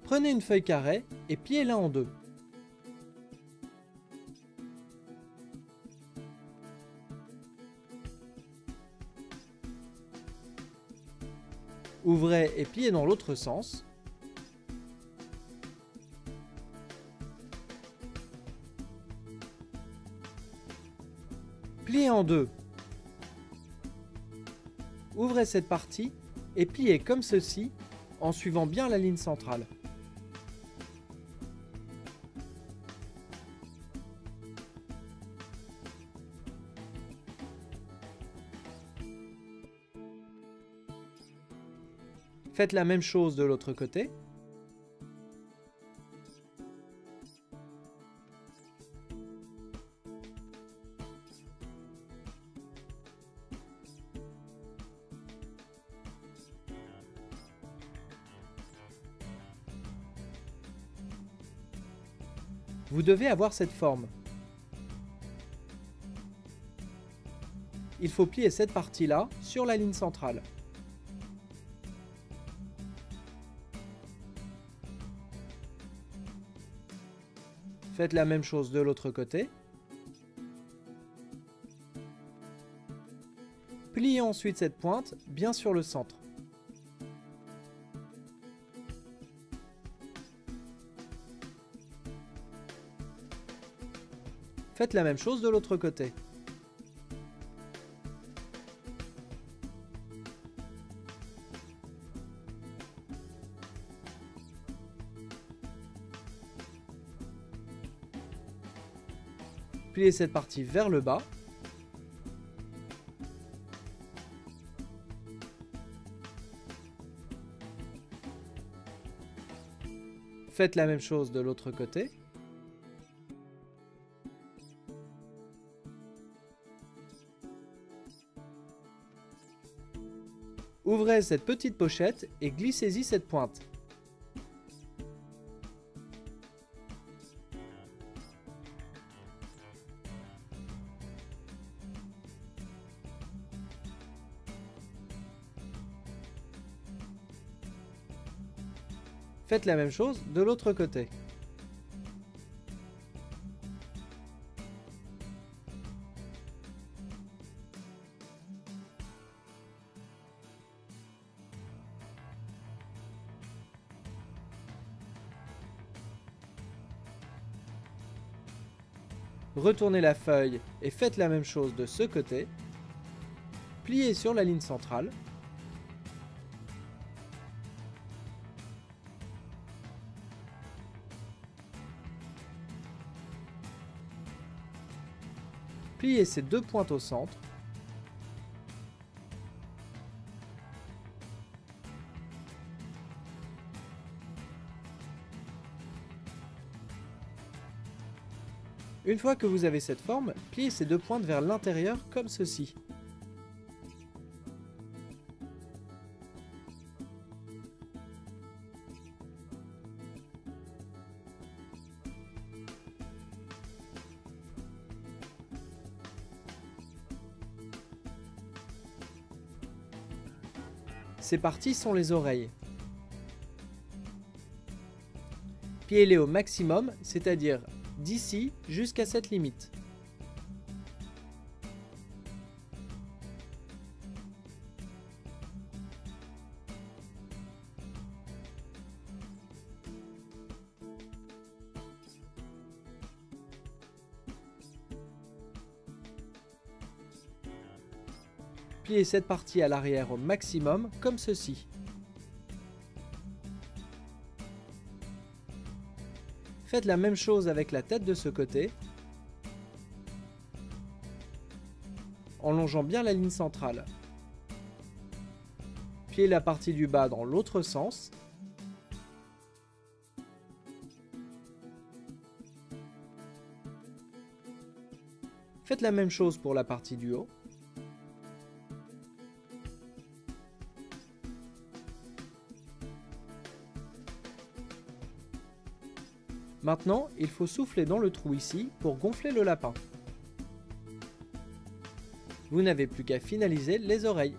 Prenez une feuille carrée et pliez-la en deux. Ouvrez et pliez dans l'autre sens. Pliez en deux. Ouvrez cette partie et pliez comme ceci en suivant bien la ligne centrale. Faites la même chose de l'autre côté. Vous devez avoir cette forme. Il faut plier cette partie-là sur la ligne centrale. Faites la même chose de l'autre côté. Pliez ensuite cette pointe bien sur le centre. Faites la même chose de l'autre côté. Pliez cette partie vers le bas. Faites la même chose de l'autre côté. Ouvrez cette petite pochette et glissez-y cette pointe. Faites la même chose de l'autre côté. Retournez la feuille et faites la même chose de ce côté. Pliez sur la ligne centrale. Pliez ces deux pointes au centre. Une fois que vous avez cette forme, pliez ces deux pointes vers l'intérieur comme ceci. Ces parties sont les oreilles. Pliez-les au maximum, c'est-à-dire d'ici jusqu'à cette limite. Pliez cette partie à l'arrière au maximum, comme ceci. Faites la même chose avec la tête de ce côté, en longeant bien la ligne centrale. Pliez la partie du bas dans l'autre sens. Faites la même chose pour la partie du haut. Maintenant, il faut souffler dans le trou ici pour gonfler le lapin. Vous n'avez plus qu'à finaliser les oreilles.